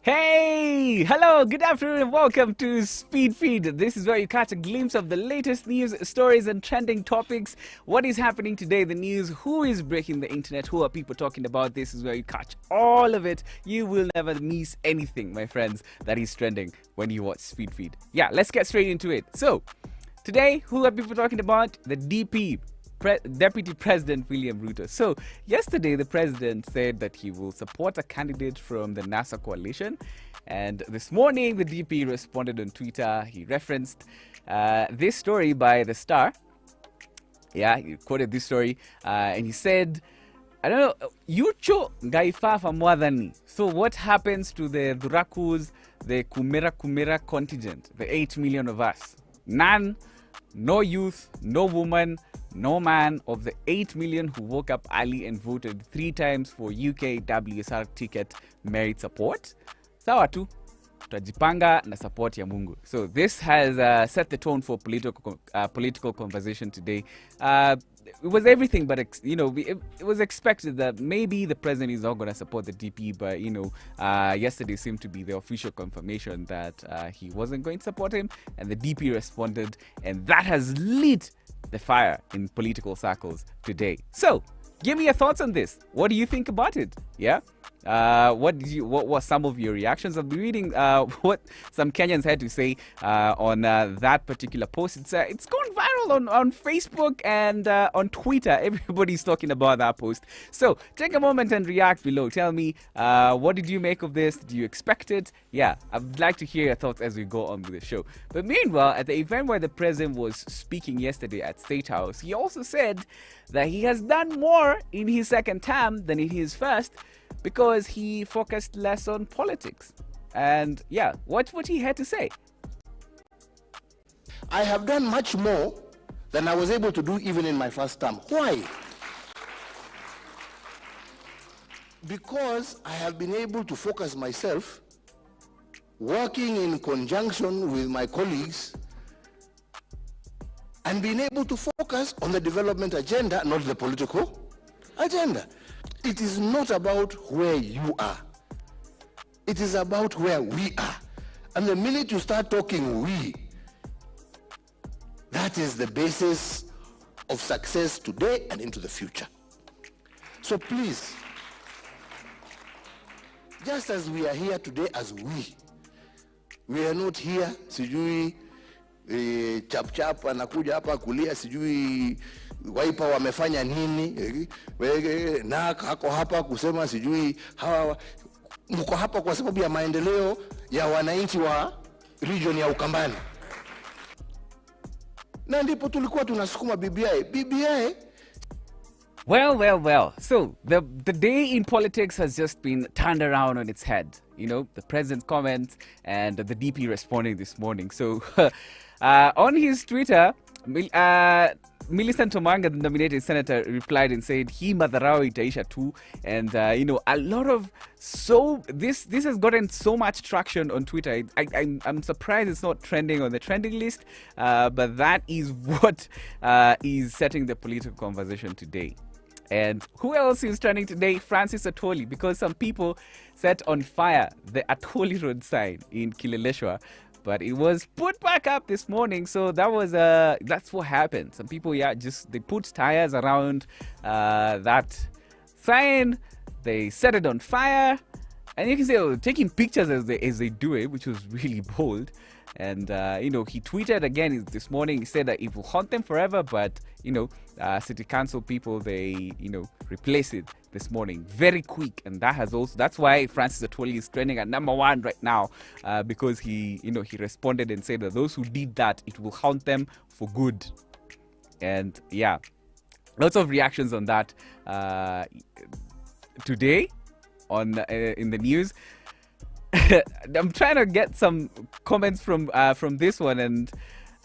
Hey, hello, good afternoon, and welcome to Speed Feed. This is where you catch a glimpse of the latest news, stories, and trending topics. What is happening today, the news, who is breaking the internet, who are people talking about. This is where you catch all of it. You will never miss anything, my friends, that is trending when you watch Speed Feed. Yeah, let's get straight into it. So, today, who are people talking about? The DP. Deputy President William Ruto. So, yesterday the president said that he will support a candidate from the NASA coalition. And this morning, the DP responded on Twitter. He referenced this story by The Star. Yeah, he quoted this story and he said, I don't know, Yucho Gaifafa Mwadhani. So, what happens to the Durakus, the Kumera contingent, the 8 million of us? None, no youth, no woman, no man of the 8 million who woke up early and voted 3 times for UK WSR ticket merit support. Sawa tu, tutajipanga na support ya Mungu. So this has set the tone for political conversation today. It was everything but, it was expected that maybe the president is not going to support the DP, but, yesterday seemed to be the official confirmation that he wasn't going to support him, and the DP responded, and that has lit the fire in political circles today. So, give me your thoughts on this. What do you think about it? Yeah? What were some of your reactions? I've been reading what some Kenyans had to say on that particular post. It's gone viral on Facebook and on Twitter. Everybody's talking about that post. So take a moment and react below. Tell me, what did you make of this? Did you expect it? Yeah, I'd like to hear your thoughts as we go on with the show. But meanwhile, at the event where the president was speaking yesterday at State House, he also said that he has done more in his second term than in his first, because he focused less on politics. And yeah, what he had to say. I have done much more than I was able to do even in my first term. Why? Because I have been able to focus myself, working in conjunction with my colleagues, and being able to focus on the development agenda, not the political agenda. It is not about where you are. It is about where we are. And the minute you start talking we, that is the basis of success today and into the future. So please, just as we are here today as we are not here, sijui chap anakuja hapa kulia, sijui waipa wamefanya nini, na ako hapa kusema sijui hawa mko hapa kwa sababu ya maendeleo ya wananchi wa region ya Ukambani. Na ndipo tulikuwa tunasukuma BBI. Well. So the day in politics has just been turned around on its head. You know, the president's comments and the DP responding this morning. So on his Twitter, Millicent Omanga, the nominated senator, replied and said, "He madharau itaisha too." And a lot of this has gotten so much traction on Twitter. I'm surprised it's not trending on the trending list, but that is what is setting the political conversation today. And who else is trending today? Francis Atwoli, because some people set on fire the Atwoli road sign in Kileleshwa. But it was put back up this morning, so that's what happened. Some people, they put tires around that sign. They set it on fire, and you can see taking pictures as they do it, which was really bold. And he tweeted again this morning. He said that it will haunt them forever, but city council people, they replace it this morning very quick, and that's why Francis Atwoli is trending at number 1 right now, because he responded and said that those who did that, it will haunt them for good. And yeah, lots of reactions on that today on in the news. I'm trying to get some comments from this one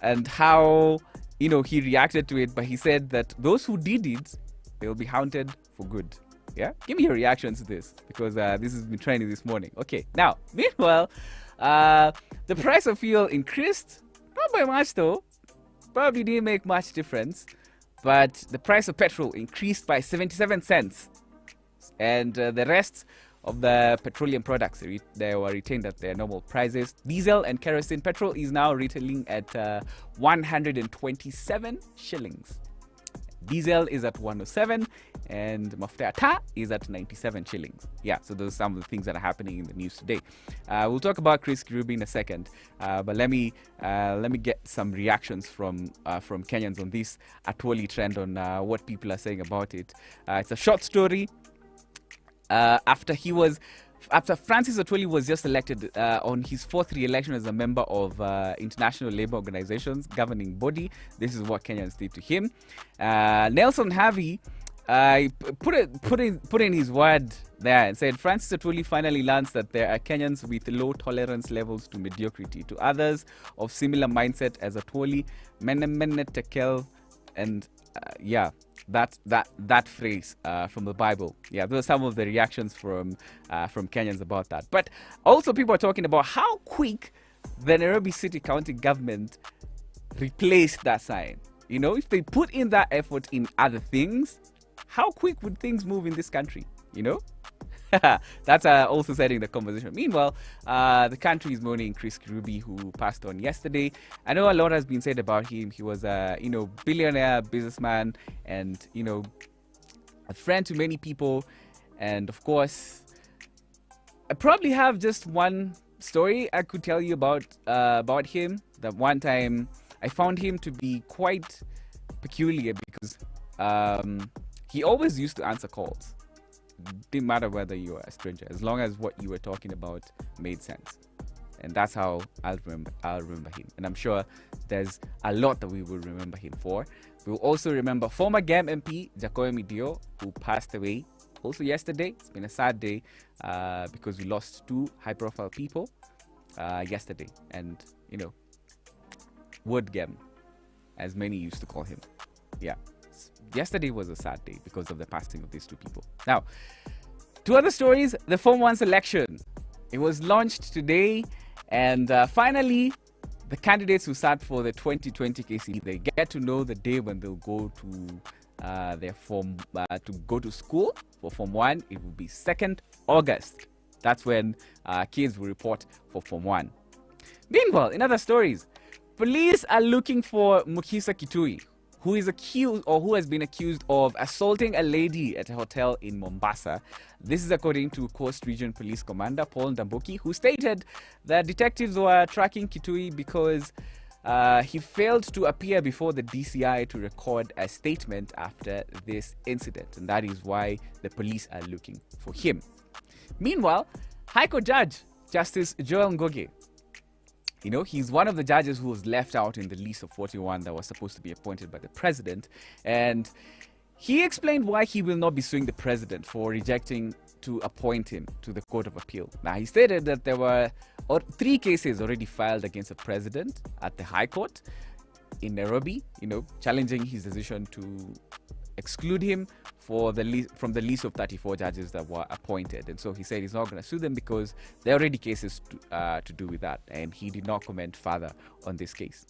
and how he reacted to it, but he said that those who did it, they'll be haunted for good. Yeah, give me your reactions to this, because this has been trending this morning. Okay, now meanwhile, the price of fuel increased, not by much though, probably didn't make much difference, but the price of petrol increased by 77 cents, and the rest of the petroleum products. They were retained at their normal prices. Diesel and kerosene. Petrol is now retailing at 127 shillings. Diesel is at 107 and mafuta ta is at 97 shillings. Yeah, so those are some of the things that are happening in the news today. We'll talk about Chris Kirubi in a second, but let me get some reactions from Kenyans on this Atwoli trend, on what people are saying about it. It's a short story. After Francis Atwoli was just elected on his fourth re-election as a member of International Labour Organization's governing body. This is what Kenyans did to him. Nelson Harvey put in his word there and said, Francis Atwoli finally learns that there are Kenyans with low tolerance levels to mediocrity. To others of similar mindset as Atwoli, mene tekel, and that phrase from the Bible. Yeah, those are some of the reactions from Kenyans about that. But also people are talking about how quick the Nairobi City County government replaced that sign. You know, if they put in that effort in other things, how quick would things move in this country? You know? That's also setting the conversation. Meanwhile, the country is mourning Chris Kirubi, who passed on yesterday. I know a lot has been said about him. He was a billionaire businessman, and a friend to many people. And of course, I probably have just one story I could tell you about him. That one time I found him to be quite peculiar because he always used to answer calls. Didn't matter whether you were a stranger, as long as what you were talking about made sense. And that's how I'll remember him. And I'm sure there's a lot that we will remember him for. We'll also remember former GAM MP Jacob Midio, who passed away also yesterday. It's been a sad day because we lost two high-profile people yesterday. And, Word GAM, as many used to call him. Yeah. Yesterday was a sad day because of the passing of these two people. Now, two other stories. The Form 1 selection. It was launched today, and finally, the candidates who sat for the 2020 KCE, they get to know the day when they'll go to their form to go to school for Form 1. It will be 2nd August. That's when kids will report for Form 1. Meanwhile, in other stories, police are looking for Mukhisa Khituyi, who is accused, or who has been accused of assaulting a lady at a hotel in Mombasa. This is according to Coast Region Police Commander Paul Ndambuki, who stated that detectives were tracking Khituyi because he failed to appear before the DCI to record a statement after this incident, and that is why the police are looking for him. Meanwhile, High Court Judge Justice Joel Ngoge, he's one of the judges who was left out in the list of 41 that was supposed to be appointed by the president. And he explained why he will not be suing the president for rejecting to appoint him to the Court of Appeal. Now, he stated that there were 3 cases already filed against the president at the High Court in Nairobi, challenging his decision to exclude him from the list of 34 judges that were appointed. And so he said he's not going to sue them because there are already cases to do with that. And he did not comment further on this case.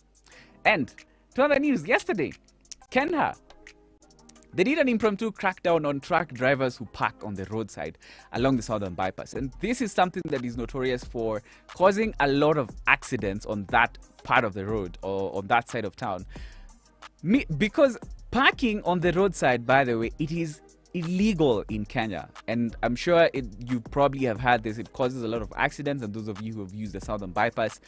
And to other news, yesterday, Kenya, they did an impromptu crackdown on truck drivers who park on the roadside along the southern bypass. And this is something that is notorious for causing a lot of accidents on that part of the road or on that side of town. Because parking on the roadside, by the way, it is illegal in Kenya, and I'm sure you probably have had this. It causes a lot of accidents, and those of you who have used the southern bypass,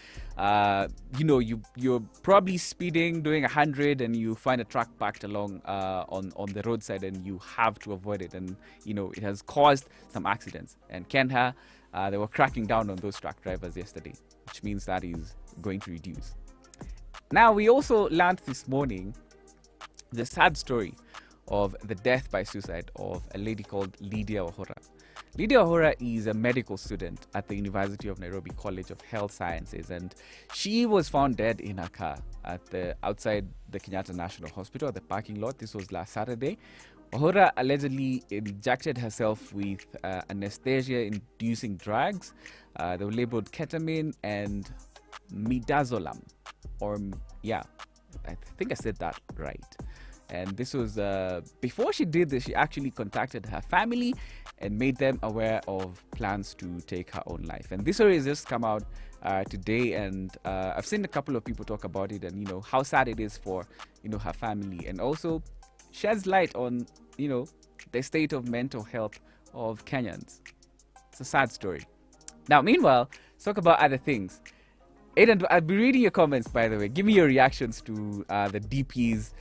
you're probably speeding, doing 100, and you find a truck parked along on the roadside, and you have to avoid it, and it has caused some accidents. And Kenya, they were cracking down on those truck drivers yesterday, which means that is going to reduce. Now, we also learned this morning the sad story of the death by suicide of a lady called Lydia Wahora. Lydia Wahora is a medical student at the University of Nairobi College of Health Sciences, and she was found dead in her car outside the Kenyatta National Hospital at the parking lot. This was last Saturday. Wahora allegedly injected herself with anesthesia-inducing drugs. They were labeled ketamine and midazolam, I think I said that right. And this was before she did this, she actually contacted her family and made them aware of plans to take her own life. And this story has just come out today, and I've seen a couple of people talk about it, and how sad it is for her family, and also sheds light on the state of mental health of Kenyans. It's a sad story. Now, meanwhile, let's talk about other things. Aiden, I'll be reading your comments, by the way. Give me your reactions to the DP's,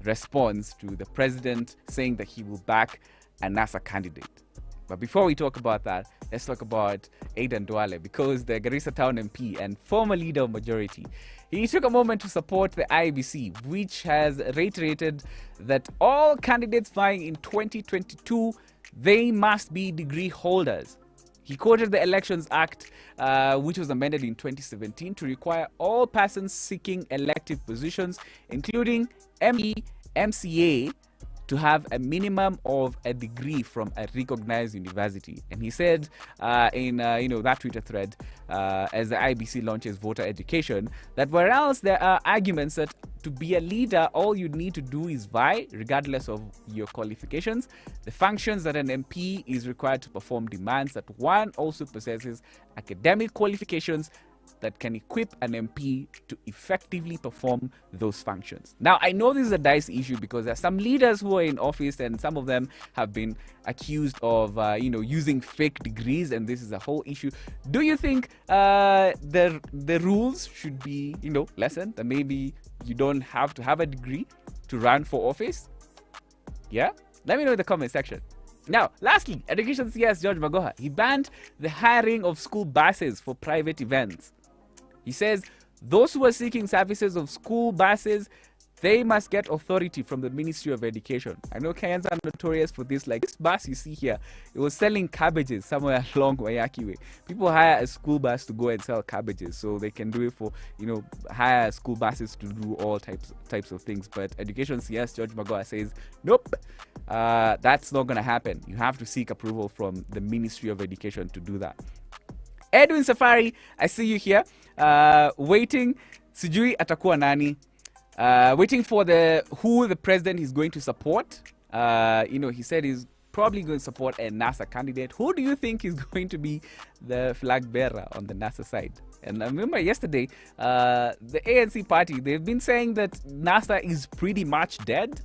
response to the president saying that he will back a NASA candidate. But before we talk about that, let's talk about Aiden Duale, because the Garissa Town MP and former leader of Majority, he took a moment to support the IEBC, which has reiterated that all candidates vying in 2022, they must be degree holders. He quoted the Elections Act, which was amended in 2017 to require all persons seeking elective positions, including MP, MCA, to have a minimum of a degree from a recognized university. And he said in that Twitter thread, as the IBC launches voter education, that whereas there are arguments that to be a leader, all you need to do is vie, regardless of your qualifications, the functions that an MP is required to perform demands that one also possesses academic qualifications that can equip an MP to effectively perform those functions. Now, I know this is a dicey issue because there are some leaders who are in office, and some of them have been accused of, using fake degrees, and this is a whole issue. Do you think the rules should be, lessened, and maybe you don't have to have a degree to run for office? Yeah? Let me know in the comment section. Now, lastly, Education CS George Magoha, he banned the hiring of school buses for private events. He says those who are seeking services of school buses, they must get authority from the Ministry of Education. I know Kenyans are notorious for this. Like this bus you see here, it was selling cabbages somewhere along Wayaki Way. People hire a school bus to go and sell cabbages, so they can do it for, hire school buses to do all types of things. But Education CS George Magoha says, nope, that's not going to happen. You have to seek approval from the Ministry of Education to do that. Edwin Safari, I see you here. Waiting, sijui atakuwa nani. Waiting for who the president is going to support. He said he's probably going to support a NASA candidate. Who do you think is going to be the flag bearer on the NASA side? And I remember yesterday, the ANC party, they've been saying that NASA is pretty much dead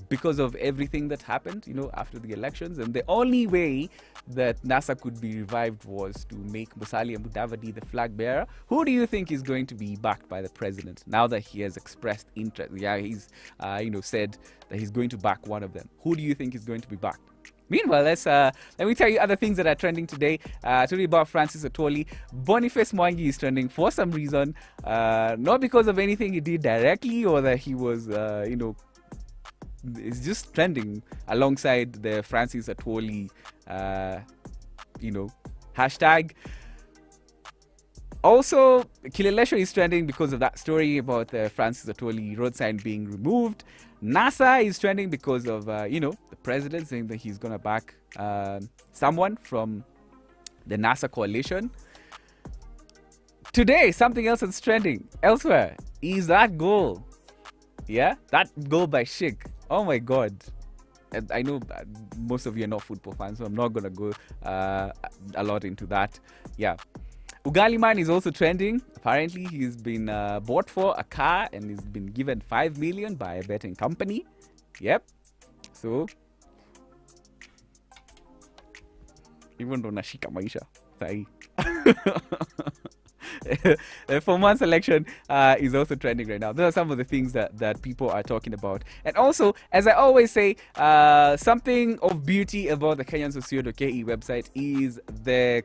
because of everything that happened, after the elections. And the only way that NASA could be revived was to make Musalia Mudavadi the flag bearer. Who do you think is going to be backed by the president now that he has expressed interest? Yeah, he's, said that he's going to back one of them. Who do you think is going to be backed? Meanwhile, let me tell you other things that are trending today. Today about Francis Atwoli. Boniface Mwangi is trending for some reason, not because of anything he did directly or that he was, it's just trending alongside the Francis Atwoli, hashtag. Also, Kileleshwa is trending because of that story about the Francis Atwoli road sign being removed. NASA is trending because of, the president saying that he's going to back someone from the NASA coalition. Today, something else that's trending elsewhere is that goal. Yeah, that goal by Sheikh. Oh my God. And I know most of you are not football fans, so I'm not going to go a lot into that. Yeah. Ugali Man is also trending. Apparently, he's been bought for a car and he's been given 5 million by a betting company. Yep. So, even though nashika maisha, sahi. The Forman selection is also trending right now. Those are some of the things that people are talking about. And also, as I always say, something of beauty about the Kenyans.co.ke website is the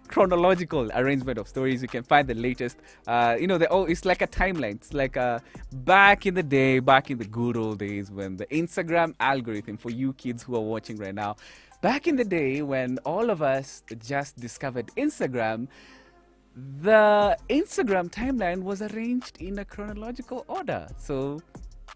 chronological arrangement of stories. You can find the latest, it's like a timeline. It's like back in the day, back in the good old days when the Instagram algorithm, for you kids who are watching right now, back in the day when all of us just discovered Instagram, the Instagram timeline was arranged in a chronological order. So,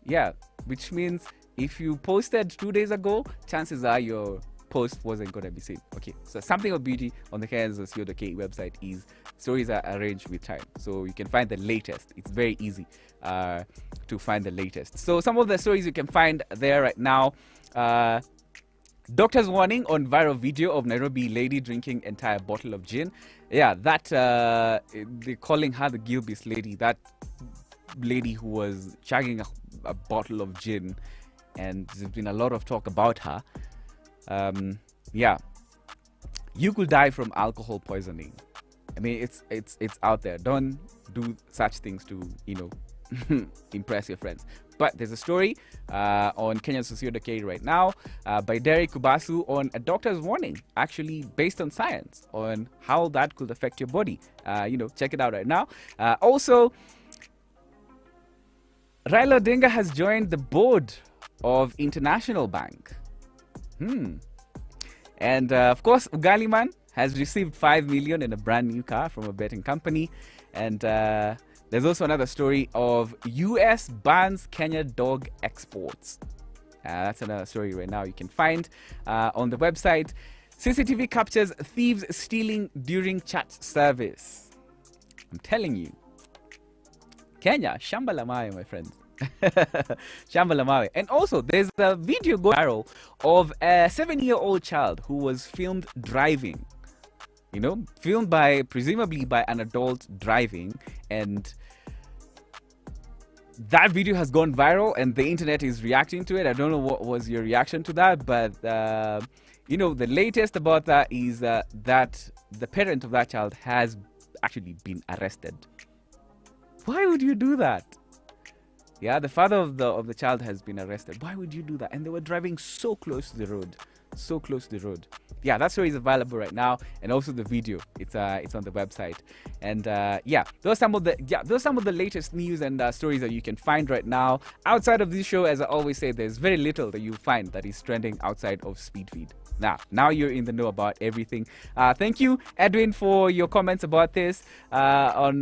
yeah, which means if you posted 2 days ago, chances are your post wasn't going to be seen. Okay, so something of beauty on the Kenyans.co.ke website is stories are arranged with time, so you can find the latest. It's very easy to find the latest. So some of the stories you can find there right now. Doctor's warning on viral video of Nairobi lady drinking entire bottle of gin. Yeah, that they're calling her the Gilbis lady. That lady who was chugging a bottle of gin, and there's been a lot of talk about her. Yeah, you could die from alcohol poisoning. I mean, it's out there. Don't do such things to impress your friends. But there's a story on Kenyans.co.ke right now by Derek Kubasu on a doctor's warning, actually based on science, on how that could affect your body. Check it out right now. Also, Raila Odinga has joined the board of International Bank. And of course, Ugali Man has received 5 million in a brand new car from a betting company. And there's also another story of US bans Kenya dog exports. That's another story right now you can find on the website. CCTV captures thieves stealing during church service. I'm telling you, Kenya, shamba la mawe, my friends. Shamba la mawe. And also, there's a video going viral of a 7-year-old child who was filmed driving. Filmed presumably by an adult driving, and that video has gone viral and the internet is reacting to it. I don't know what was your reaction to that, but the latest about that is that the parent of that child has actually been arrested. Why would you do that? Yeah, the father of the child has been arrested. Why would you do that? And they were driving so close to the road. So close to the road. Yeah, that story is available right now, and also the video. It's on the website. And those are some of the latest news and stories that you can find right now. Outside of this show, as I always say, there's very little that you find that is trending outside of Speedfeed. Now you're in the know about everything. Thank you, Edwin, for your comments about this on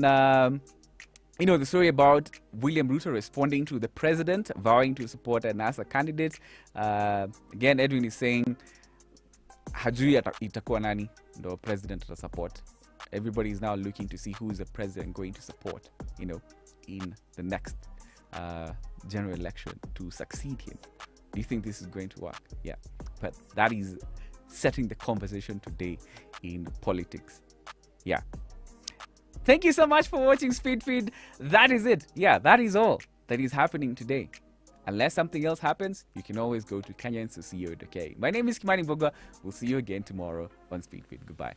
the story about William Ruto responding to the president, vowing to support a NASA candidate. Again, Edwin is saying, hajui itakuwa nani ndo president to support. Everybody is now looking to see who is the president going to support, in the next general election to succeed him. Do you think this is going to work? Yeah, but that is setting the conversation today in politics. Yeah. Thank you so much for watching Speedfeed. That is it. Yeah, that is all that is happening today. Unless something else happens, you can always go to Kenyans.co.ke. My name is Kimani Mbugua. We'll see you again tomorrow on Speedfeed. Goodbye.